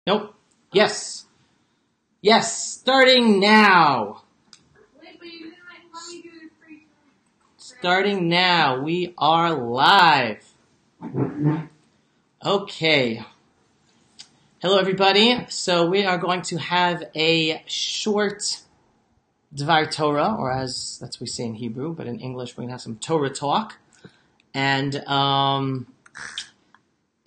Nope. Yes. Yes. Starting now. Wait, but you didn't let me do the free. Starting now. We are live. Okay. Hello, everybody. So we are going to have a short Dvar Torah, or as that's what we say in Hebrew, but in English we're going to have some Torah talk. And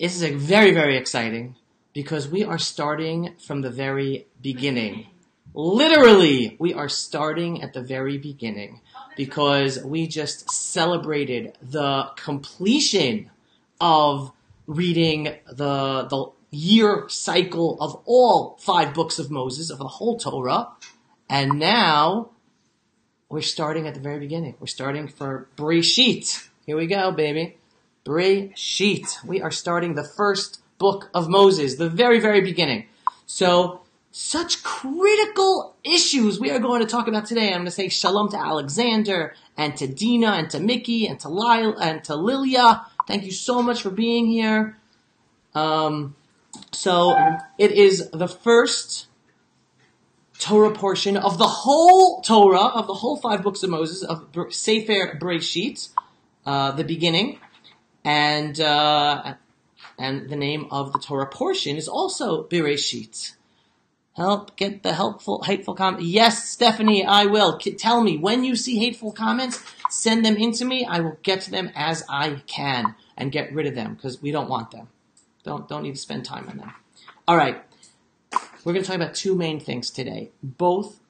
this is very, very exciting because we are starting from the very beginning. Literally, we are starting at the very beginning because we just celebrated the completion of reading the year cycle of all 5 books of Moses, of the whole Torah. And now we're starting at the very beginning. We're starting for Breishit. Here we go, baby. Breishit. We are starting the first book of Moses, the very, very beginning. So, such critical issues we are going to talk about today. I'm going to say shalom to Alexander, and to Dina, and to Mickey, and to Lyle, and to Lilia. Thank you so much for being here. So, it is the first Torah portion of the whole Torah, of the whole 5 books of Moses, of Sefer Breishit, the beginning, and the name of the Torah portion is also Breishit. Get the hateful comment. Yes, Stephanie, I will. Tell me, when you see hateful comments, send them in to me. I will get to them as I can and get rid of them because we don't want them. Don't need to spend time on them. All right. We're going to talk about 2 main things today, both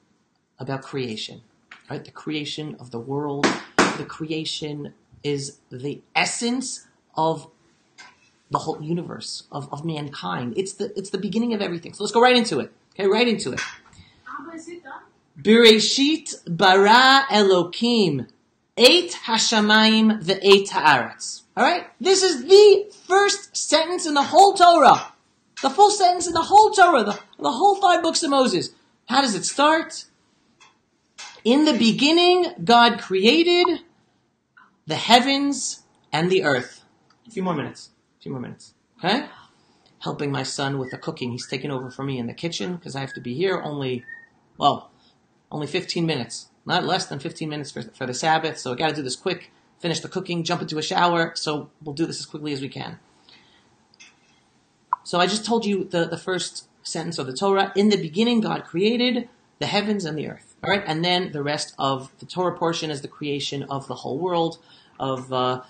about creation. Right? The creation of the world. The creation is the essence of the whole universe, of mankind. It's the beginning of everything. So let's go right into it. Okay, right into it. Is it done? Breishit bara Elokim et hashamayim ve'et haaretz. All right? This is the first sentence in the whole Torah. The full sentence in the whole Torah, the whole 5 books of Moses. How does it start? In the beginning, God created the heavens and the earth. A few more minutes. Okay? Helping my son with the cooking. He's taking over for me in the kitchen because I have to be here only 15 minutes. Not less than 15 minutes for the Sabbath. So I got to do this quick, finish the cooking, jump into a shower. So we'll do this as quickly as we can. So I just told you the first sentence of the Torah. In the beginning, God created the heavens and the earth. All right? And then the rest of the Torah portion is the creation of the whole world, of the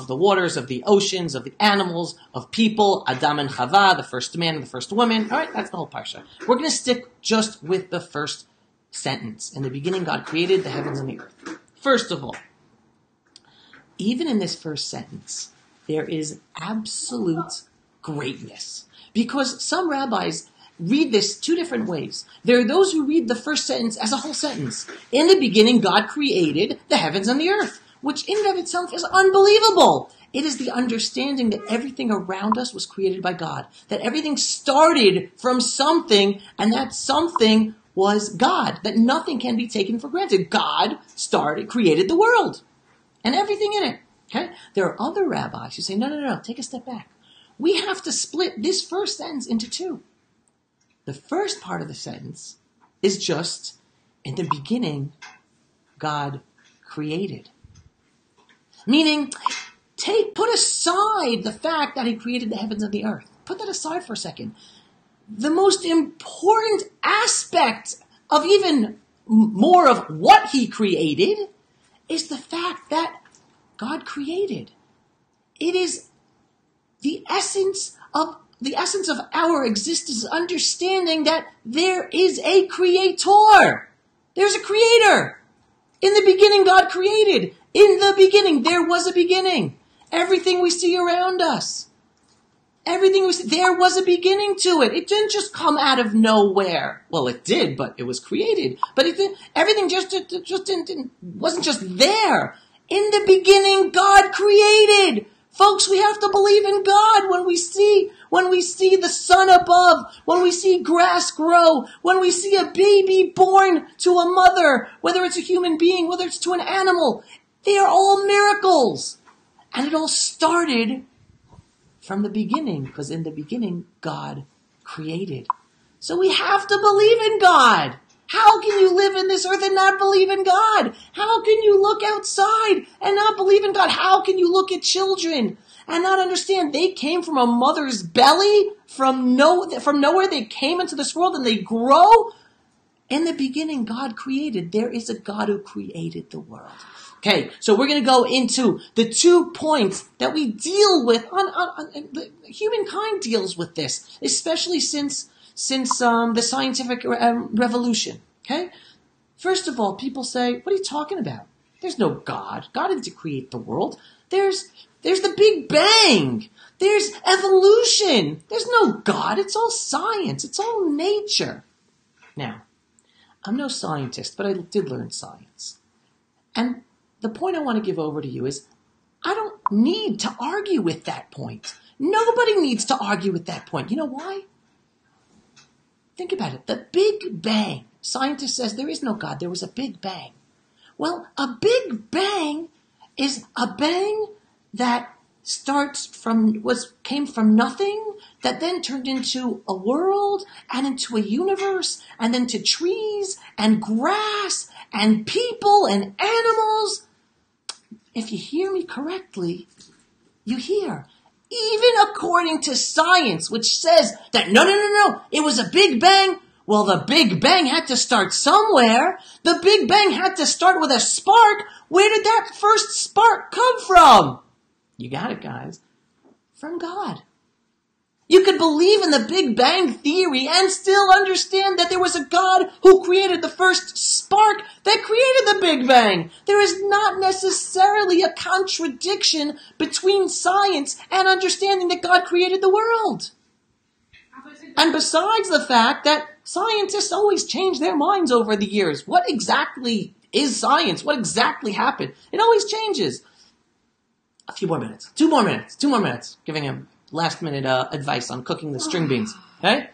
waters, of the oceans, of the animals, of people, Adam and Chava, the first man and the first woman. All right, that's the whole parsha. We're going to stick just with the first sentence. In the beginning, God created the heavens and the earth. First of all, even in this first sentence, there is absolute greatness. Because some rabbis read this 2 different ways. There are those who read the first sentence as a whole sentence. In the beginning, God created the heavens and the earth, which in and of itself is unbelievable. It is the understanding that everything around us was created by God, that everything started from something, and that something was God, that nothing can be taken for granted. God created the world and everything in it. Okay? There are other rabbis who say, no, take a step back. We have to split this first sentence into 2. The first part of the sentence is just, in the beginning, God created. Meaning, put aside the fact that he created the heavens and the earth. Put that aside for a second. The most important aspect of even more of what he created is the fact that God created. It is the essence of our existence, understanding that there is a creator. There's a creator. In the beginning, God created. In the beginning, there was a beginning. Everything we see around us, there was a beginning to it. It didn't just come out of nowhere. Well, it did, but it was created. But everything wasn't just there. In the beginning, God created. Folks, we have to believe in God when we see the sun above, when we see grass grow, when we see a baby born to a mother, whether it's a human being, whether it's to an animal. They are all miracles. And it all started from the beginning, because in the beginning, God created. So we have to believe in God. How can you live in this earth and not believe in God? How can you look outside and not believe in God? How can you look at children and not understand they came from a mother's belly, from nowhere they came into this world and they grow? In the beginning, God created. There is a God who created the world. Okay, so we're going to go into the 2 points that we deal with. Humankind deals with this, especially since the scientific revolution. Okay, first of all, people say, "What are you talking about? There's no God. God didn't create the world. There's the Big Bang. There's evolution. There's no God. It's all science. It's all nature." Now, I'm no scientist, but I did learn science. And the point I want to give over to you is, I don't need to argue with that point. Nobody needs to argue with that point. You know why? Think about it. The Big Bang. Scientist says there is no God. There was a Big Bang. Well, a Big Bang is a bang that came from nothing, that then turned into a world and into a universe and then to trees and grass and people and animals. If you hear me correctly, you hear, even according to science, which says that no, it was a Big Bang. Well, the Big Bang had to start somewhere. The Big Bang had to start with a spark. Where did that first spark come from? You got it, guys. From God. You could believe in the Big Bang theory and still understand that there was a God who created the first spark that created the Big Bang. There is not necessarily a contradiction between science and understanding that God created the world. And besides the fact that scientists always change their minds over the years. What exactly is science? What exactly happened? It always changes. A few more minutes. 2 more minutes. Giving him last minute advice on cooking the string beans. Okay?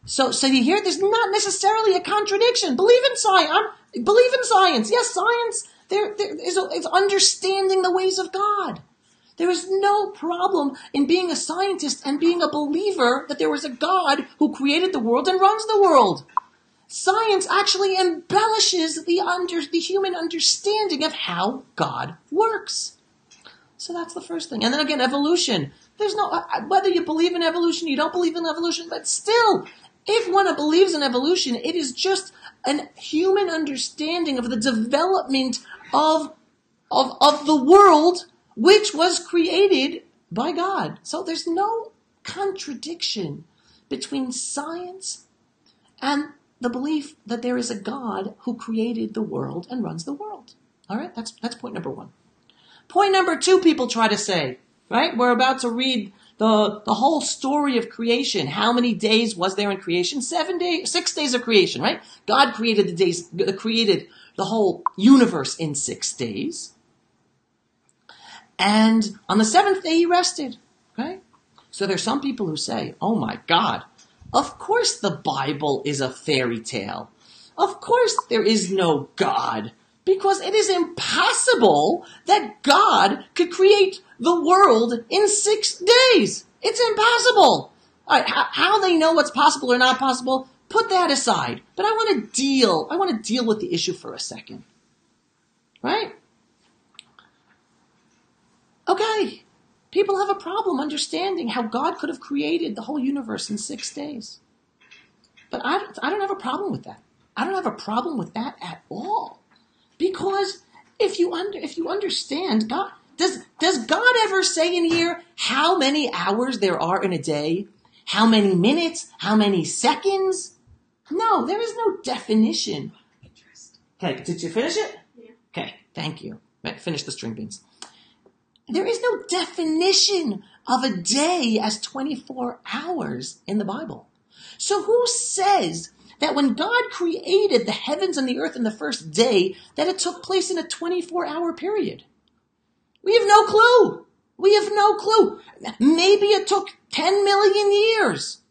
So you hear there's not necessarily a contradiction. Believe in science. Yes, science is understanding the ways of God. There is no problem in being a scientist and being a believer that there was a God who created the world and runs the world. Science actually embellishes the human understanding of how God works. So that's the first thing. And then again, evolution. There's no, whether you believe in evolution, you don't believe in evolution, but still, if one believes in evolution, it is just a human understanding of the development of the world, which was created by God. So there's no contradiction between science and the belief that there is a God who created the world and runs the world. All right, that's point number 1. Point number 2, people try to say, right? We're about to read the whole story of creation. How many days was there in creation? 6 days of creation, right? God created the whole universe in 6 days. And on the 7th day, he rested, right? So there's some people who say, oh my God, of course the Bible is a fairy tale. Of course there is no God. Because it is impossible that God could create the world in 6 days. It's impossible. All right, how they know what's possible or not possible, put that aside. But I want to deal with the issue for a second. Right? Okay. People have a problem understanding how God could have created the whole universe in 6 days. But I don't have a problem with that. I don't have a problem with that at all. Because if you understand God, does God ever say in here how many hours there are in a day? How many minutes? How many seconds? No, there is no definition. Okay, did you finish it? Yeah. Okay, thank you. Finish the string beans. There is no definition of a day as 24 hours in the Bible. So who says that when God created the heavens and the earth in the first day, that it took place in a 24-hour period? We have no clue. Maybe it took 10 million years.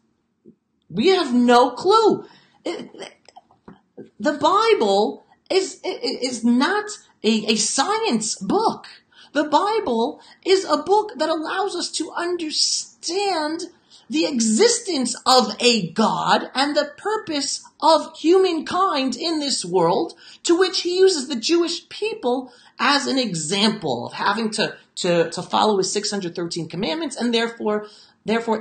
We have no clue. The Bible is not a science book. The Bible is a book that allows us to understand understand the existence of a God and the purpose of humankind in this world, to which he uses the Jewish people as an example of having to follow his 613 commandments and therefore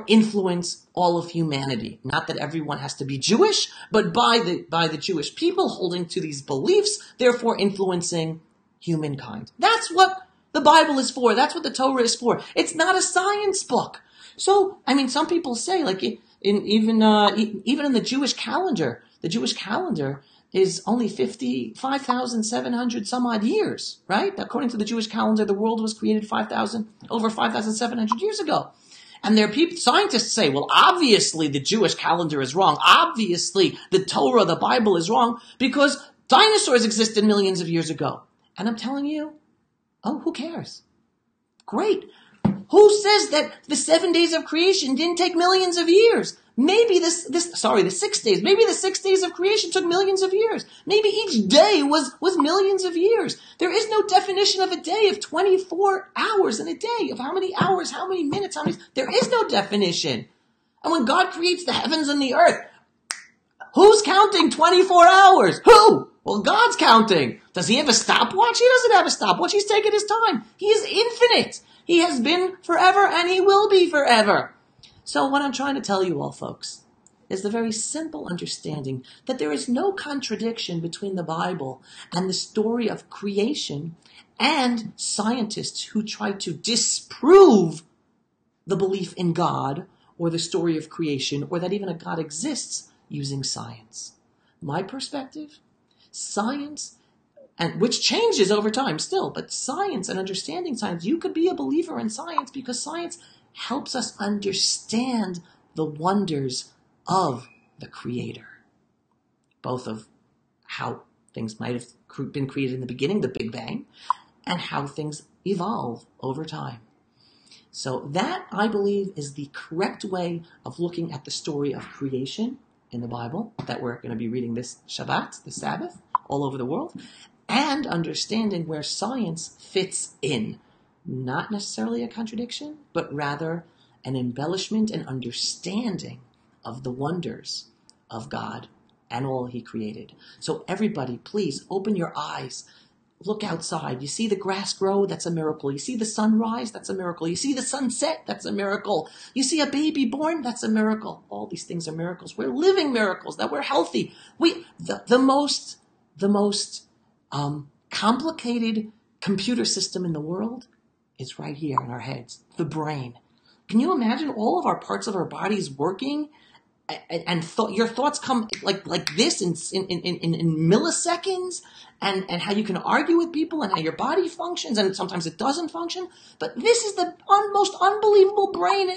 influence all of humanity. Not that everyone has to be Jewish, but by the Jewish people holding to these beliefs, therefore influencing humankind. That's what the Bible is for. That's what the Torah is for. It's not a science book. So, I mean, some people say, like, even in the Jewish calendar is only 5,700 some odd years, right? According to the Jewish calendar, the world was created over 5,700 years ago. And there are scientists say, well, obviously the Jewish calendar is wrong. Obviously the Torah, the Bible is wrong because dinosaurs existed millions of years ago. And I'm telling you, oh, who cares? Great. Who says that the 7 days of creation didn't take millions of years? Maybe the 6 days. Maybe the 6 days of creation took millions of years. Maybe each day was millions of years. There is no definition of a day of 24 hours in a day, of how many hours, how many minutes, there is no definition. And when God creates the heavens and the earth, who's counting 24 hours? Who? Well, God's counting. Does he have a stopwatch? He doesn't have a stopwatch. He's taking his time. He is infinite. He has been forever and he will be forever. So what I'm trying to tell you all, folks, is the very simple understanding that there is no contradiction between the Bible and the story of creation and scientists who try to disprove the belief in God or the story of creation or that even a God exists using science. My perspective, science, and which changes over time still, but science and understanding science, you could be a believer in science because science helps us understand the wonders of the Creator, both of how things might have been created in the beginning, the Big Bang, and how things evolve over time. So that, I believe, is the correct way of looking at the story of creation in the Bible that we're going to be reading this Shabbat, the Sabbath, all over the world, and understanding where science fits in. Not necessarily a contradiction, but rather an embellishment and understanding of the wonders of God and all he created. So everybody, please open your eyes. Look outside. You see the grass grow? That's a miracle. You see the sun rise? That's a miracle. You see the sunset? That's a miracle. You see a baby born? That's a miracle. All these things are miracles. We're living miracles, that we're healthy. The most complicated computer system in the world is right here in our heads, the brain. Can you imagine all of our parts of our bodies working and your thoughts come like this in milliseconds and how you can argue with people and how your body functions and sometimes it doesn't function. But this is the most unbelievable brain,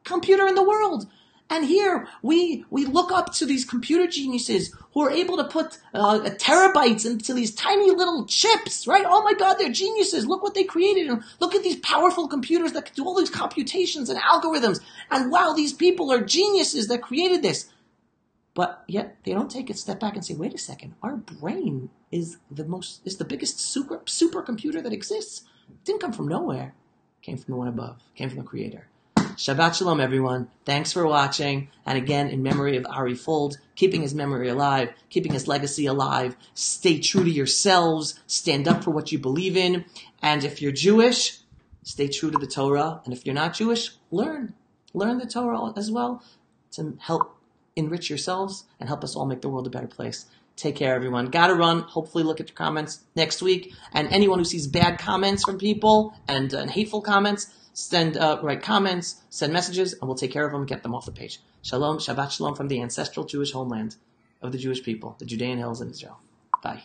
computer in the world. And here we look up to these computer geniuses who are able to put terabytes into these tiny little chips, right? Oh my God, they're geniuses. Look what they created. And look at these powerful computers that can do all these computations and algorithms. And wow, these people are geniuses that created this. But yet they don't take a step back and say, wait a second, our brain is the biggest supercomputer that exists. It didn't come from nowhere. It came from the one above. It came from the Creator. Shabbat Shalom, everyone. Thanks for watching. And again, in memory of Ari Fuld, keeping his memory alive, keeping his legacy alive. Stay true to yourselves. Stand up for what you believe in. And if you're Jewish, stay true to the Torah. And if you're not Jewish, learn. Learn the Torah as well to help enrich yourselves and help us all make the world a better place. Take care, everyone. Gotta run. Hopefully look at your comments next week. And anyone who sees bad comments from people and hateful comments, write comments, send messages, and we'll take care of them and get them off the page. Shalom, Shabbat Shalom from the ancestral Jewish homeland of the Jewish people, the Judean hills in Israel. Bye.